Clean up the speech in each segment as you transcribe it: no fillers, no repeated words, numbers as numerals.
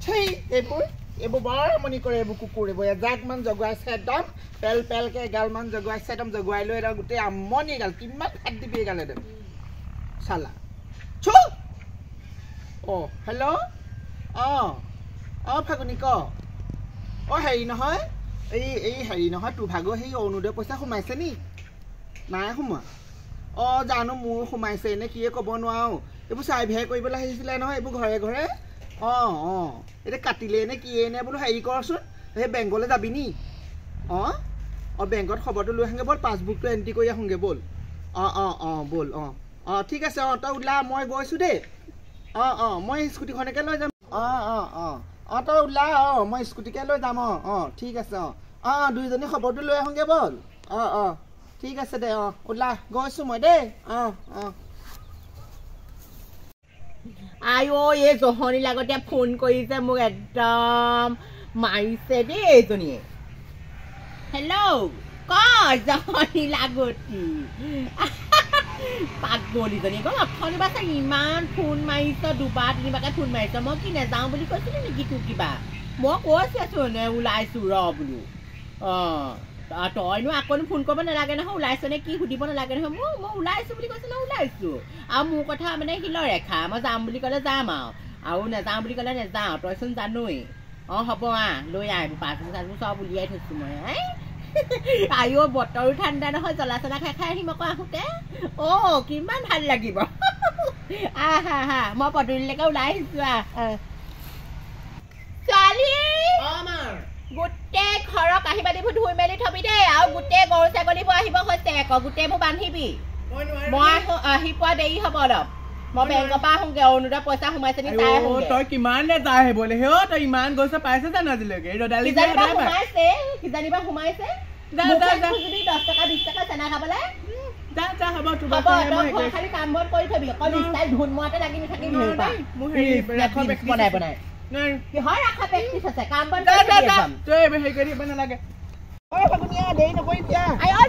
সেই এইবোৰ বৰ আমনি কৰে এইবোৰ কুকুৰ এইবোৰ এজাকমান জগুৱাইছে একদম পেল পেলকে এগালমান জগুৱাইছে একদম জগুৱাই লৈ এটা গোটেই আমনি এগাল কিমান ফাট দিবি এগাল একদম চালা চু হেল্ল' ফাগুনি ক হেৰি নহয় এই হেৰি নহয় তোৰ ভাগৰ সেই অৰুণোদয় পইচা সোমাইছে নি নাই সোমোৱা জানো মোৰ সোমাইছে এনে কিয়ে ক'ব নোৱাৰো এইবোৰ চাই ভেৰ কৰিবলৈ আহিছিলে নহয় এইবোৰ ঘৰে ঘৰে এতিয়া কাটিলে নে কিয়ে নে বোলো হেৰি কৰচোন সেই বেংকলৈ যাবি নি বেংকত খবৰটো লৈ আহোঁগৈ ব'ল পাছবুকটো এণ্ট্ৰি কৰি আহোঁগৈ ব'ল ব'ল ঠিক আছে তই ওলা মই গৈছোঁ দেই মই স্কুটিখনকে লৈ যাম তই ওলা মই স্কুটিকে লৈ যাম ঠিক আছে দুইজনী খবৰটো লৈ আহোঁগৈ ব'ল ঠিক আছে দে ওলা গৈছোঁ মই দেই আই এই জহনী লাগতে ফোন কৰিছে মোক একদম মাৰিছে দেই এইজনীয়ে হেল্ল' ক জহনী লাগতি পাগলীজনী গম অথনিবা চাগে ইমান ফোন মাৰিছ দুবাৰ তিনিবাৰকে ফোন মাৰিছ মই কি নাযাওঁ বুলি কৈছিলো নেকি তোৰ কিবা মই কৈছোচোন ওলাইছো ৰ বোলো তইনো আকৌ ফোন কৰিব নালাগে নহয় ওলাইছ নে কি সুধিব নালাগে নহয় মই ওলাইছো বুলি কৈছিলো ওলাইছো আৰু মোৰ কথা মানে শিলৰ ৰেখা মই যাম বুলি ক'লে যাম আৰু নাযাওঁ বুলি ক'লে নাযাওঁ তইচোন জানোৱেই হ'ব লৈ আহিব পাছবোৰ চাছবোৰ চব উলিয়াই থৈছো মই আইও বতৰো ঠাণ্ডা নহয় জ্বলা চলা খাই খাই আহিম আকৌ আহোঁতে কিমান ভাল লাগিব মই পদূলিলৈকে ওলাই আহিছো ছোৱালী গোটেই ঘৰৰ কাঁহী বাতিবোৰ ধুই মেলি থবি দেই আৰু গোটেই গৰু ছাগলীবোৰ আহিব হৈছে আকৌ গোটেইবোৰ বান্ধিবি মই আহি পোৱা দেৰি হ'ব অলপ মই বেংকৰ পৰা আহোঁগে অৰুণোদয় পইচা সোমাইছে নি চাই আহোঁগে তই কিমান যাই আহিবলৈ তই ইমান গৈছ পাইছে জানো আজিলৈকে কিজানিবা সোমাইছে 10 টকা 20 টকা চেনা খাবলৈ খালি কাম বন কৰি থবি অকল ষ্টাইল ধুন মৰাতে লাগি নাথাকিবি বনাই বনাই কিহৰ ৰাখা প্ৰেক্টিচ আছে কাম বন তই হেৰি কৰিব নালাগে দেৰি নকৰিবি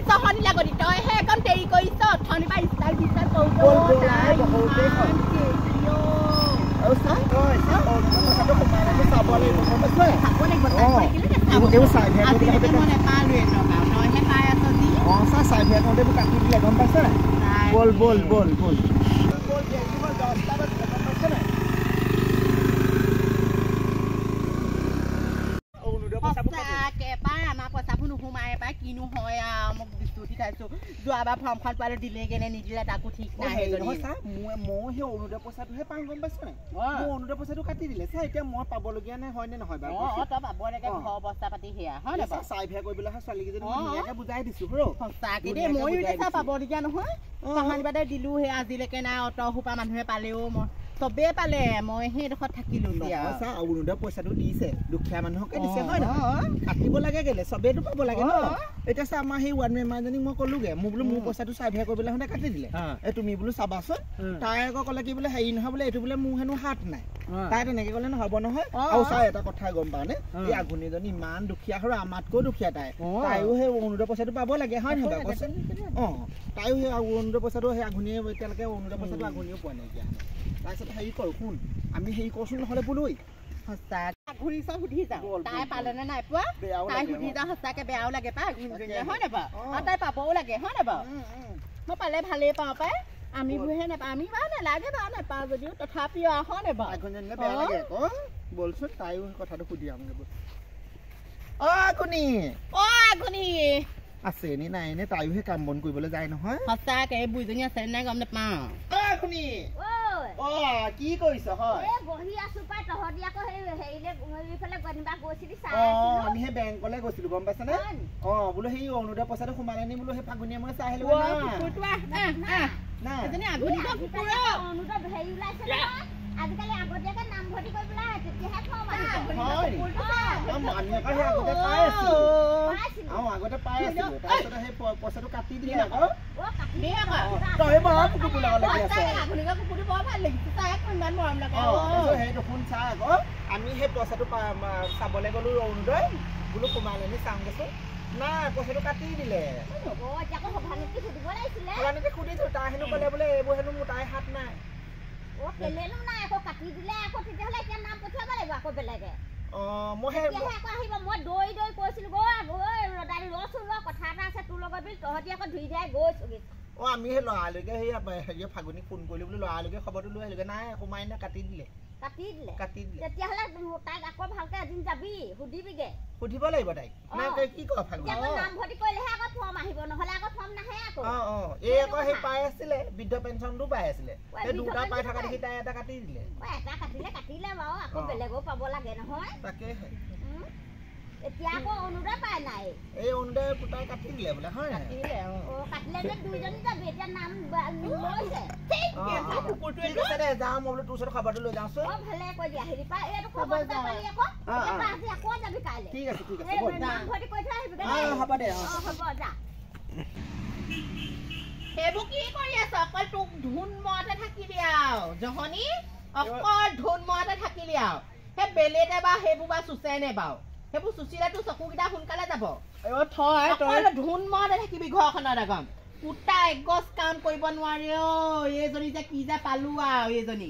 জহনী লাগতি তইহে একদম দেৰি কৰিছ অথনিবা ষ্টাইল বিচাৰ কিনো হয় মোক বিস্তুতি খাইছো যোৱাবাৰ ফৰ্মখন পালে দিলেগে নে নিদিলে তাকো ঠিক নাই মই সেই অৰুণোদয় পইচাটোহে পাওঁ গম পাইছ নাই মোৰ অৰুণোদয় পইচাটো কাটি দিলে চা এতিয়া মই পাবলগীয়া নাই হয় নে নহয় বাৰু তই পাব লাগে ঘৰ অৱস্থা পাতি সেয়া হয় নে চাই ভেয়া কৰিবলৈ ছোৱালীকেইজনী ধুনীয়াকে বুজাই দিছো সঁচাকে দেই ময়ো এতিয়া পাবলগীয়া নহয় কাহানি বাদে দিলো সেই আজিলৈকে নাই অত সোপা মানুহে পালেও মই চবেই পালে মই সেইডোখৰত থাকিলো অৰুণোদয় পইচাটো দিছে দুখীয়া মানুহকে দিছে হয় নহয় কাটিব লাগে কেলে চবেইতো পাব লাগে ন এতিয়া চা আমাৰ সেই ৱাৰ্ড মেম্বাৰজনীক মই ক'লোগে মোক বোলো মোৰ পইচাটো চাৰ্ভে কৰিবলৈ হওঁতে কাটি দিলে তুমি বোলো চাবাচোন তাই আকৌ ক'লে কি বোলে হেৰি নহয় বোলে এইটো বোলে মোৰ হেনো হাত নাই তাই তেনেকে ক'লে নহ'ব নহয় আৰু চাই এটা কথা গম পাওঁনে এই আঘোণীজনী ইমান দুখীয়া আৰু আমাতকৈ দুখীয়া তাইও সেই অৰুণোদয় পইচাটো পাব লাগে হয় নহয় কচোন তাইও সেই অৰুণোদয় পইচাটো সেই আঘোণীয়ে এতিয়ালৈকে অৰুণোদয় পইচাটো আঘোণীয়েও পোৱা নাইকিয়া তাৰপিছত হেৰি কৰো শুন আমি হেৰি কৰচোন নহ'লে বোলো ঘূৰি চাই সুধি যাওঁ তাই পালে নে নাই পোৱা তাই সুধি যাওঁ সঁচাকে বেয়াও লাগে পাই হয় নে বাৰু তাই পাবও লাগে হয় নে বাৰু মই পালে ভালেই পাওঁ পাই আমিবোৰহে নাপাওঁ আমি বাৰু নালাগে বাৰু নাপাওঁ যদিও তথাপিও হয় নে বাৰু বেয়া লাগে আকৌ বলচোন তাইও কথাটো সুধি আহোঁগে আঘোণী আছে নে নাই নে তাইও সেই কাম বন কৰিবলৈ যায় নহয় সঁচাকে এই বুঢ়ীজনী আছে নে নাই গম নাপাওঁ কি কৰিছ হয় বহি আছো পাই তহঁতি আকৌ হেৰিফালে গৈছিলি আমি সেই বেংকলৈ গৈছিলো গম পাইছ নে বোলো সেই অৰুণোদয় পইচাটো সোমালে নি বোলো সেই ফাগুনীয়ে মই চাই আহিলো আজিকালি আগতীয়াকে নামভৰ্তি কৰিবলৈ তেতিয়াহে আগতে পাই আছিলো তাৰপিছত সেই পইচাটো কাটি দিলে আকৌ সেইটো শুন চা আকৌ আমি সেই পইচাটো চাবলৈ গলো অৰুণোদয় বোলো সোমালে নি চাওঁগেচোন নাই পইচাটো কাটি দিলে সুধিছো তাই হেনো ক'লে বোলে এইবোৰ হেনো মোৰ তাইৰ হাত নাই কেলেনো নাই আকৌ কাটি দিলে আকৌ তেতিয়াহ'লে এতিয়া নাম পঠিয়াব লাগিব আকৌ বেলেগে মই হে আকৌ আহিব মই দৈ কৈছিলো গৈ ৰদালি ৰচোন কথা এটা আছে তোৰ লগত বুলি তহঁতি আকৌ ধুই যায় গৈছোগে আমি সেই লৰালৈকে সেই ফাগুনি ফোন কৰিলো বুলি লৰালৈকে খবৰটো লৈ আহিলোগে নাই সোমাই নে কাটি দিলে তেতিয়াহ'লে তাইক আকৌ ভালকে এদিন যাবি সুধিবিগে সুধিব লাগিব তাইক কি কয় ফাগুনি নামভৰ্তি কৰিলেহে আকৌ ফৰ্ম আহিব নহ'লে আকৌ ফৰ্ম নাহে আকৌ এই আকৌ সেই পাই আছিলে বৃদ্ধ পেঞ্চনটো পাই আছিলে সেই দুটা পাই থকা দেখি তাই এটা কাটি দিলে এটা কাটিলে বাৰু আকৌ বেলেগো পাব লাগে নহয় তাকেহে এতিয়া আকৌ অনুদয় পাই নাই এই অনুদয় পুতাই কাটি দিলে বোলে হয় কাটিলে যে দুইজনী যাবি এতিয়া নাম লৈছে ঠিক আছে দে যাওঁ মই বোলো তোৰ ওচৰত খবৰটো লৈ যাওঁচোন ভালে কৈ দিয়া হেৰি পা এইটো খবৰ পালি আকৌ আজি আকৌ যাবি কাইলৈ ঠিক আছে নামভৰ্তি কৰি থৈ আহিবি হ'ব দে হ'ব যা সেইবোৰ কি কৰি আছ অকল তোক ধুন মতে থাকিবি আৰু জহনী অকল ধুন মতে থাকিলি আৰু সেই বেলেতে বা সেইবোৰ বা চুচেনে বাৰু সেইবোৰ চুচিলে তোৰ চকুকেইটা সোনকালে যাব ধুন মতে থাকিবি ঘৰখনত আগম পুতা একগছ কাম কৰিব নোৱাৰি এইজনী যে কি যে পালো আৰু এইজনী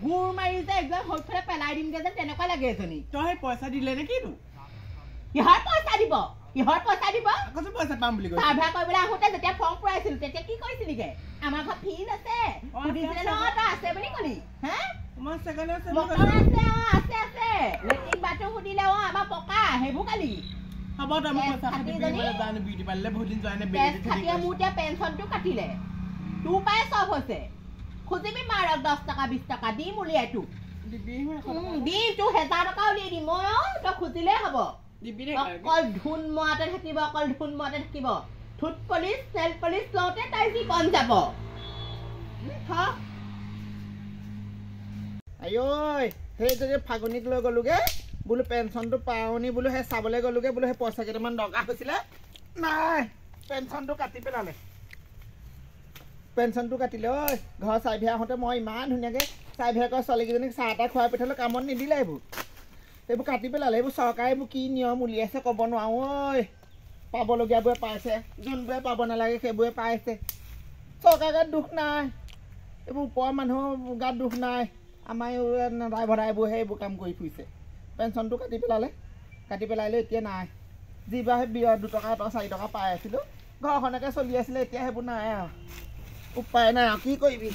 গুৰ মাৰি যে একদম সৌফালে পেলাই দিমগে যে তেনেকুৱা লাগে এজনী তই পইচা দিলে নে কিনো কিহৰ পইচা দিব পইচা পাম বুলি চাৰ্ভে কৰিবলৈ আহোঁতে যেতিয়া ফৰ্ম পুৰাইছিলো তেতিয়া কি কৰিছিলিগে আমাৰ ঘৰত ফিজ আছে সুধিছিলে নহয় তই আছে বুলি কলি হে আছে লেট্ৰিন বাথৰুম সুধিলে আমাৰ পকা সেইবোৰ কালি হ'ব তই মোক পইচা খাটি জানো বিউটি পাৰ্লাৰলৈ বহুত দিন যোৱা নাই মোৰ এতিয়া পেঞ্চনটো কাটিলে তোৰ পাই চব হৈছে খুজিবি মাৰক 10 টকা 20 টকা দিম উলিয়াই তোক দিম তোক 1000 টকা উলিয়াই দিম মই তই খুজিলেই হ'ব অকল ধুন মতে থাকিব থুট পলিচ চেল পলিচ লওঁতে তাই যি কম যাব আয়ৈ সেই যদি ফাগুনিক লৈ গ'লোগে বোলো পেঞ্চনটো পাওনি বোলো সেই চাবলৈ গ'লোগে বোলো সেই পইচা কেইটামান দৰকাৰ হৈছিলে নাই পেঞ্চনটো কাটি পেলালে ঘৰ চাইভে আহোঁতে মই ইমান ধুনীয়াকৈ চাইভে কৰা ছোৱালীকেইজনীক চাহ এটা খুৱাই পঠালোঁ কামত নিদিলে এইবোৰ কাটি পেলালে এইবোৰ চৰকাৰে এইবোৰ কি নিয়ম উলিয়াইছে ক'ব নোৱাৰো পাবলগীয়াবোৰে পাইছে যোনবোৰে পাব নালাগে সেইবোৰে পাইছে চৰকাৰৰ গাত দুখ নাই এইবোৰ ওপৰৰ মানুহৰ গাত দুখ নাই আমাৰ ড্ৰাইভাৰবোৰ সেইবোৰ কাম কৰি ফুৰিছে পেঞ্চনটো কাটি পেলালে এতিয়া নাই যিবাৰ সেই 2 টকা 4 টকা পাই আছিলোঁ ঘৰখনকে চলি আছিলে এতিয়া সেইবোৰ নাই আৰু উপায় নাই আৰু কি কৰিবি